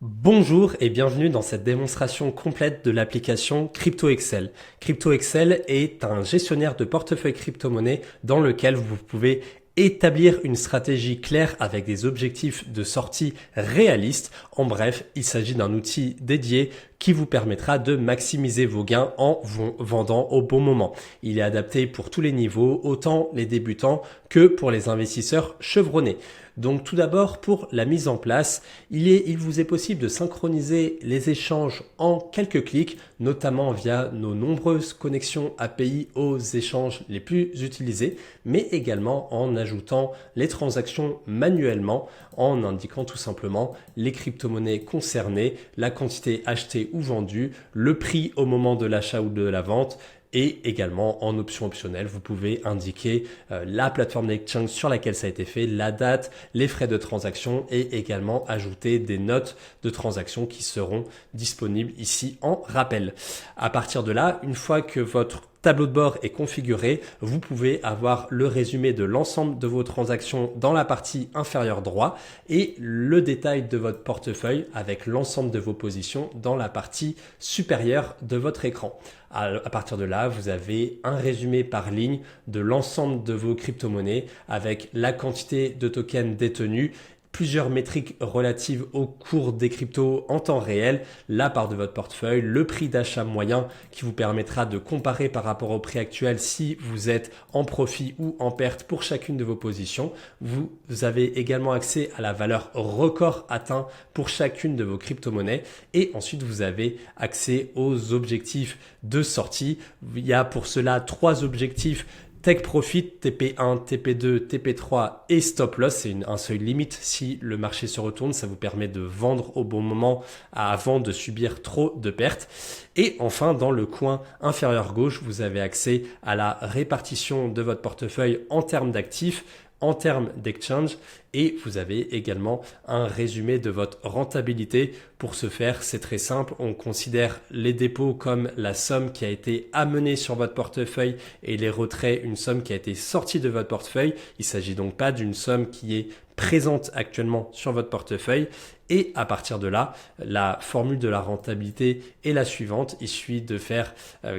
Bonjour et bienvenue dans cette démonstration complète de l'application CryptoExcel. CryptoExcel est un gestionnaire de portefeuille crypto-monnaie dans lequel vous pouvez établir une stratégie claire avec des objectifs de sortie réalistes. En bref, il s'agit d'un outil dédié qui vous permettra de maximiser vos gains en vendant au bon moment. Il est adapté pour tous les niveaux, autant les débutants que pour les investisseurs chevronnés. Donc tout d'abord, pour la mise en place, il vous est possible de synchroniser les échanges en quelques clics, notamment via nos nombreuses connexions API aux échanges les plus utilisés, mais également en ajoutant les transactions manuellement, en indiquant tout simplement les crypto-monnaies concernées, la quantité achetée ou vendue, le prix au moment de l'achat ou de la vente, et également en option optionnelle, vous pouvez indiquer la plateforme d'exchange sur laquelle ça a été fait, la date, les frais de transaction et également ajouter des notes de transaction qui seront disponibles ici en rappel. À partir de là, une fois que votre tableau de bord est configuré, vous pouvez avoir le résumé de l'ensemble de vos transactions dans la partie inférieure droite et le détail de votre portefeuille avec l'ensemble de vos positions dans la partie supérieure de votre écran. À partir de là, vous avez un résumé par ligne de l'ensemble de vos crypto-monnaies avec la quantité de tokens détenus, plusieurs métriques relatives au cours des cryptos en temps réel, la part de votre portefeuille, le prix d'achat moyen qui vous permettra de comparer par rapport au prix actuel si vous êtes en profit ou en perte pour chacune de vos positions. Vous avez également accès à la valeur record atteint pour chacune de vos crypto-monnaies et ensuite vous avez accès aux objectifs de sortie. Il y a pour cela 3 objectifs: Take Profit, TP1, TP2, TP3 et Stop Loss. C'est un seuil limite. Si le marché se retourne, ça vous permet de vendre au bon moment avant de subir trop de pertes. Et enfin, dans le coin inférieur gauche, vous avez accès à la répartition de votre portefeuille en termes d'actifs, en termes d'exchange, et vous avez également un résumé de votre rentabilité. Pour ce faire, c'est très simple. On considère les dépôts comme la somme qui a été amenée sur votre portefeuille et les retraits une somme qui a été sortie de votre portefeuille. Il ne s'agit donc pas d'une somme qui est présente actuellement sur votre portefeuille. Et à partir de là, la formule de la rentabilité est la suivante. Il suffit de faire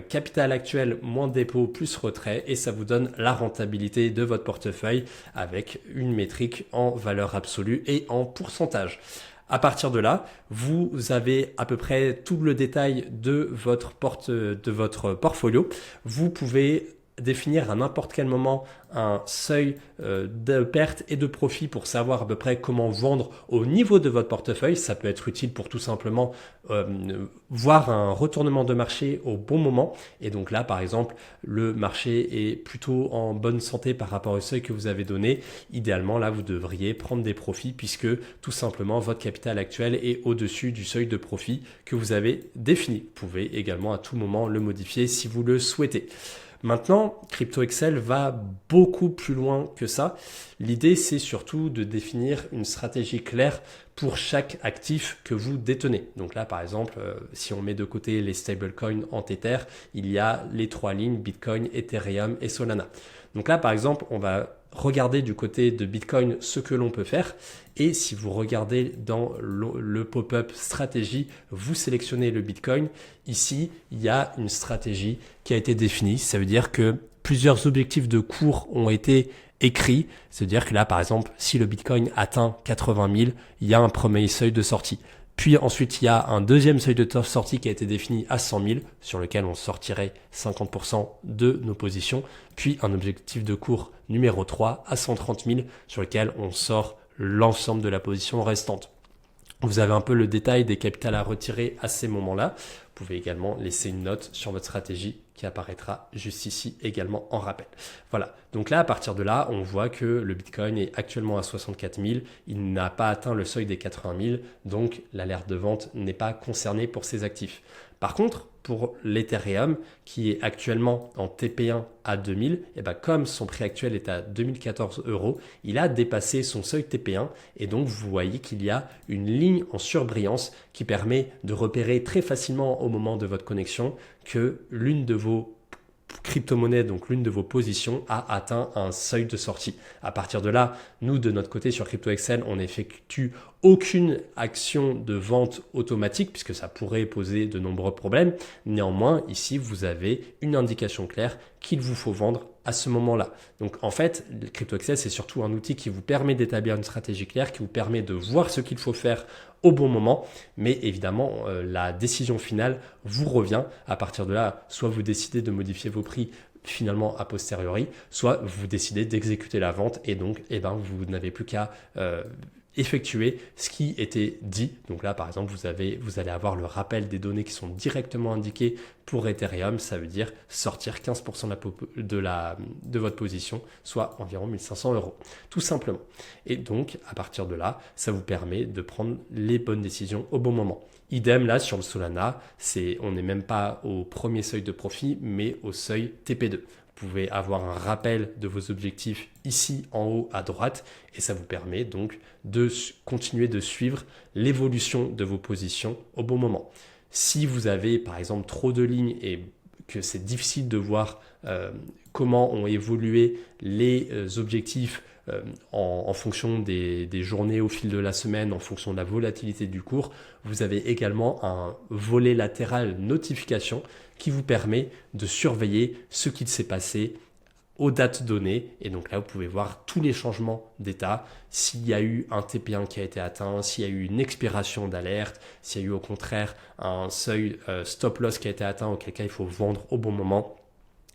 capital actuel moins dépôt plus retrait et ça vous donne la rentabilité de votre portefeuille avec une métrique en valeur absolue et en pourcentage. À partir de là, vous avez à peu près tout le détail de votre portfolio. Vous pouvez définir à n'importe quel moment un seuil de perte et de profit pour savoir à peu près comment vendre au niveau de votre portefeuille. Ça peut être utile pour tout simplement voir un retournement de marché au bon moment. Et donc là, par exemple, le marché est plutôt en bonne santé par rapport au seuil que vous avez donné. Idéalement, là, vous devriez prendre des profits puisque tout simplement votre capital actuel est au-dessus du seuil de profit que vous avez défini. Vous pouvez également à tout moment le modifier si vous le souhaitez. Maintenant, CryptoExcel va beaucoup plus loin que ça. L'idée, c'est surtout de définir une stratégie claire pour chaque actif que vous détenez. Donc là, par exemple, si on met de côté les stablecoins en Tether, il y a les 3 lignes Bitcoin, Ethereum et Solana. Donc là, par exemple, on va regarder du côté de Bitcoin ce que l'on peut faire. Et si vous regardez dans le pop-up stratégie, vous sélectionnez le Bitcoin. Ici, il y a une stratégie qui a été définie. Ça veut dire que plusieurs objectifs de cours ont été écrits. C'est-à-dire que là, par exemple, si le Bitcoin atteint 80 000, il y a un premier seuil de sortie. Puis ensuite, il y a un deuxième seuil de sortie qui a été défini à 100 000, sur lequel on sortirait 50% de nos positions. Puis un objectif de cours numéro 3 à 130 000, sur lequel on sort l'ensemble de la position restante. Vous avez un peu le détail des capitales à retirer à ces moments-là. Vous pouvez également laisser une note sur votre stratégie qui apparaîtra juste ici également en rappel. Voilà, donc là à partir de là, on voit que le Bitcoin est actuellement à 64 000, il n'a pas atteint le seuil des 80 000, donc l'alerte de vente n'est pas concernée pour ces actifs. Par contre, pour l'Ethereum, qui est actuellement en TP1 à 2000, et ben comme son prix actuel est à 2014 €, il a dépassé son seuil TP1 et donc vous voyez qu'il y a une ligne en surbrillance qui permet de repérer très facilement au moment de votre connexion que l'une de vos crypto-monnaie, donc l'une de vos positions, a atteint un seuil de sortie. À partir de là, nous, de notre côté, sur CryptoExcel, on n'effectue aucune action de vente automatique puisque ça pourrait poser de nombreux problèmes. Néanmoins, ici, vous avez une indication claire qu'il vous faut vendre à ce moment-là. Donc en fait, CryptoExcel, c'est surtout un outil qui vous permet d'établir une stratégie claire, qui vous permet de voir ce qu'il faut faire au bon moment. Mais évidemment, la décision finale vous revient. À partir de là, soit vous décidez de modifier vos prix finalement a posteriori, soit vous décidez d'exécuter la vente et donc vous n'avez plus qu'à effectuer ce qui était dit. Donc là, par exemple, vous allez avoir le rappel des données qui sont directement indiquées pour Ethereum. Ça veut dire sortir 15% de votre position, soit environ 1500 €, tout simplement. Et donc, à partir de là, ça vous permet de prendre les bonnes décisions au bon moment. Idem là sur le Solana, on n'est même pas au premier seuil de profit, mais au seuil TP2. Vous pouvez avoir un rappel de vos objectifs ici en haut à droite et ça vous permet donc de continuer de suivre l'évolution de vos positions au bon moment. Si vous avez par exemple trop de lignes et que c'est difficile de voir comment ont évolué les objectifs en fonction des journées au fil de la semaine, en fonction de la volatilité du cours, vous avez également un volet latéral notification qui vous permet de surveiller ce qu'il s'est passé aux dates données. Et donc là, vous pouvez voir tous les changements d'état, s'il y a eu un TP1 qui a été atteint, s'il y a eu une expiration d'alerte, s'il y a eu au contraire un seuil stop loss qui a été atteint, auquel cas il faut vendre au bon moment,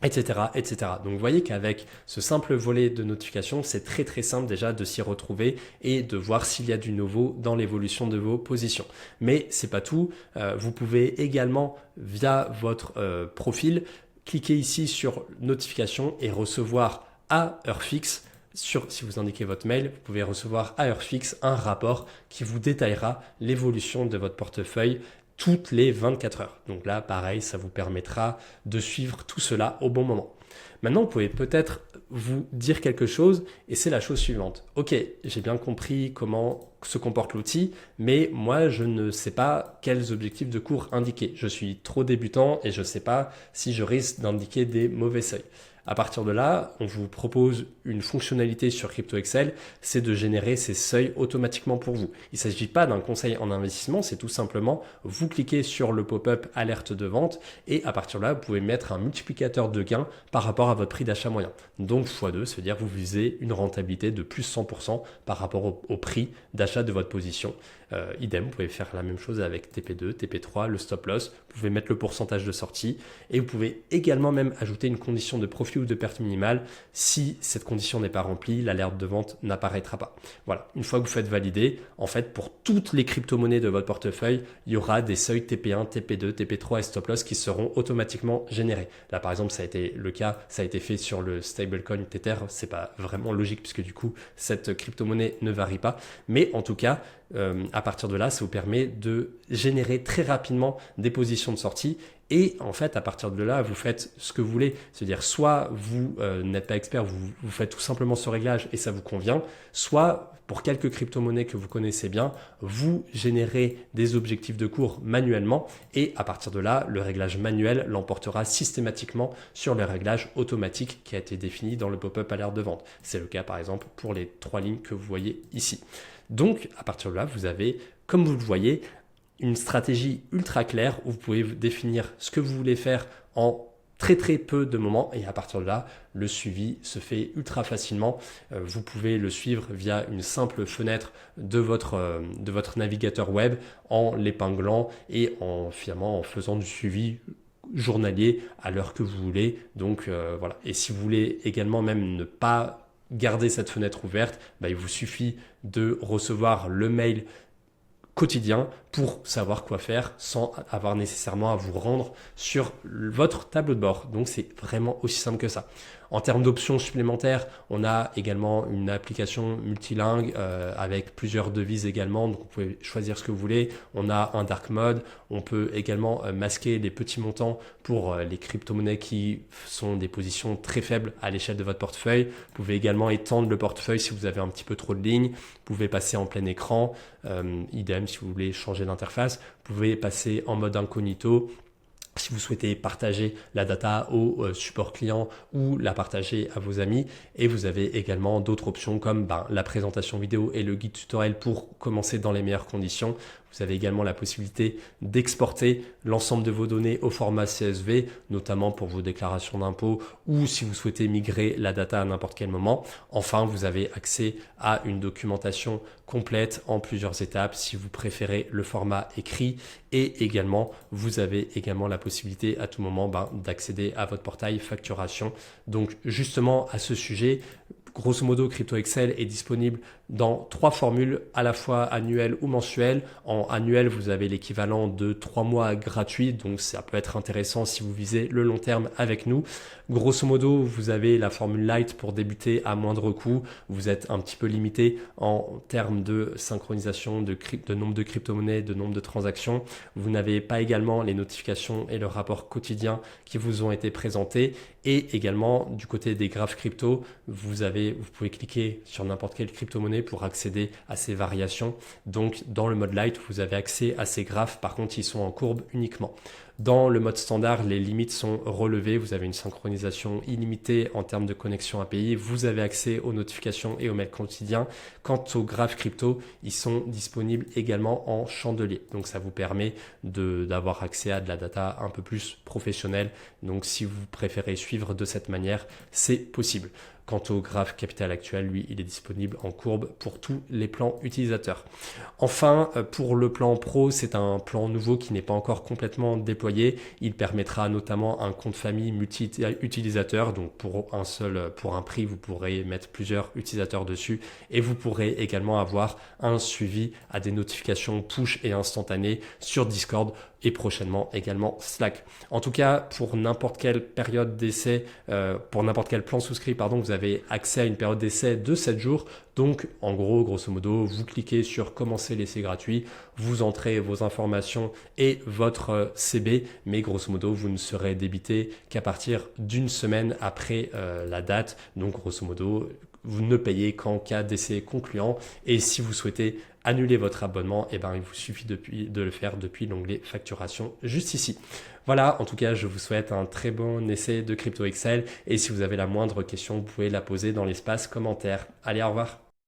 etc., etc. Donc vous voyez qu'avec ce simple volet de notification, c'est très très simple déjà de s'y retrouver et de voir s'il y a du nouveau dans l'évolution de vos positions. Mais c'est pas tout, vous pouvez également via votre profil cliquer ici sur notification et recevoir à heure fixe. Si vous indiquez votre mail, vous pouvez recevoir à heure fixe un rapport qui vous détaillera l'évolution de votre portefeuille toutes les 24 heures. Donc là, pareil, ça vous permettra de suivre tout cela au bon moment. Maintenant, vous pouvez peut-être vous dire quelque chose et c'est la chose suivante. Ok, j'ai bien compris comment se comporte l'outil, mais moi, je ne sais pas quels objectifs de cours indiquer. Je suis trop débutant et je ne sais pas si je risque d'indiquer des mauvais seuils. À partir de là, on vous propose une fonctionnalité sur CryptoExcel, c'est de générer ces seuils automatiquement pour vous. Il ne s'agit pas d'un conseil en investissement, c'est tout simplement vous cliquez sur le pop-up alerte de vente et à partir de là, vous pouvez mettre un multiplicateur de gain par rapport à votre prix d'achat moyen. Donc x2, c'est-à-dire que vous visez une rentabilité de plus 100% par rapport au prix d'achat de votre position. Idem, vous pouvez faire la même chose avec TP2, TP3, le stop loss, vous pouvez mettre le pourcentage de sortie et vous pouvez également même ajouter une condition de profit ou de perte minimale. Si cette condition n'est pas remplie, l'alerte de vente n'apparaîtra pas. Voilà, une fois que vous faites valider, en fait pour toutes les crypto-monnaies de votre portefeuille, il y aura des seuils TP1, TP2, TP3 et stop loss qui seront automatiquement générés. Là par exemple, ça a été le cas, ça a été fait sur le stablecoin Tether, c'est pas vraiment logique puisque du coup cette crypto-monnaie ne varie pas, mais en tout cas à partir de là, ça vous permet de générer très rapidement des positions de sortie. Et en fait, à partir de là, vous faites ce que vous voulez. C'est-à-dire, soit vous n'êtes pas expert, vous faites tout simplement ce réglage et ça vous convient. Soit, pour quelques crypto-monnaies que vous connaissez bien, vous générez des objectifs de cours manuellement. Et à partir de là, le réglage manuel l'emportera systématiquement sur le réglage automatique qui a été défini dans le pop-up alerte de vente. C'est le cas, par exemple, pour les 3 lignes que vous voyez ici. Donc, à partir de là, vous avez, comme vous le voyez, une stratégie ultra claire où vous pouvez définir ce que vous voulez faire en très très peu de moments et à partir de là, le suivi se fait ultra facilement. Vous pouvez le suivre via une simple fenêtre de votre navigateur web en l'épinglant et finalement en faisant du suivi journalier à l'heure que vous voulez. Donc voilà. Et si vous voulez également même ne pas garder cette fenêtre ouverte, il vous suffit de recevoir le mail quotidien pour savoir quoi faire sans avoir nécessairement à vous rendre sur votre tableau de bord. Donc c'est vraiment aussi simple que ça. En termes d'options supplémentaires, on a également une application multilingue avec plusieurs devises également. Donc vous pouvez choisir ce que vous voulez. On a un dark mode. On peut également masquer les petits montants pour les crypto-monnaies qui sont des positions très faibles à l'échelle de votre portefeuille. Vous pouvez également étendre le portefeuille si vous avez un petit peu trop de lignes. Vous pouvez passer en plein écran. Idem si vous voulez changer d'interface. Vous pouvez passer en mode incognito. Si vous souhaitez partager la data au support client ou la partager à vos amis. Et vous avez également d'autres options comme la présentation vidéo et le guide tutoriel pour commencer dans les meilleures conditions. Vous avez également la possibilité d'exporter l'ensemble de vos données au format CSV, notamment pour vos déclarations d'impôts ou si vous souhaitez migrer la data à n'importe quel moment. Enfin, vous avez accès à une documentation complète en plusieurs étapes si vous préférez le format écrit, et également vous avez également la possibilité à tout moment d'accéder à votre portail facturation. Donc justement à ce sujet, grosso modo, Crypto Excel est disponible dans 3 formules, à la fois annuelles ou mensuelles. En annuel, vous avez l'équivalent de 3 mois gratuits, donc ça peut être intéressant si vous visez le long terme avec nous. Grosso modo, vous avez la formule light pour débuter à moindre coût. Vous êtes un petit peu limité en termes de synchronisation, de nombre de crypto-monnaies, de nombre de transactions. Vous n'avez pas également les notifications et le rapport quotidien qui vous ont été présentés. Et également, du côté des graphes crypto, vous pouvez cliquer sur n'importe quelle crypto-monnaie pour accéder à ces variations. Donc, dans le mode light, vous avez accès à ces graphes. Par contre, ils sont en courbe uniquement. Dans le mode standard, les limites sont relevées. Vous avez une synchronisation illimitée en termes de connexion API. Vous avez accès aux notifications et aux mails quotidiens. Quant aux graphes crypto, ils sont disponibles également en chandelier. Donc, ça vous permet d'avoir accès à de la data un peu plus professionnelle. Donc, si vous préférez suivre de cette manière, c'est possible. Quant au graphe capital actuel, lui, il est disponible en courbe pour tous les plans utilisateurs. Enfin, pour le plan pro, c'est un plan nouveau qui n'est pas encore complètement déployé. Il permettra notamment un compte famille multi-utilisateur. Donc pour un prix, vous pourrez mettre plusieurs utilisateurs dessus et vous pourrez également avoir un suivi à des notifications push et instantanées sur Discord et prochainement également Slack. En tout cas, pour n'importe quelle période d'essai, pour n'importe quel plan souscrit, vous avez accès à une période d'essai de 7 jours. Donc, en gros, grosso modo, vous cliquez sur commencer l'essai gratuit, vous entrez vos informations et votre CB, mais grosso modo, vous ne serez débité qu'à partir d'une semaine après la date. Donc, grosso modo, vous ne payez qu'en cas d'essai concluant. Et si vous souhaitez annuler votre abonnement, il vous suffit de le faire depuis l'onglet facturation juste ici. Voilà, en tout cas, je vous souhaite un très bon essai de Crypto Excel. Et si vous avez la moindre question, vous pouvez la poser dans l'espace commentaire. Allez, au revoir.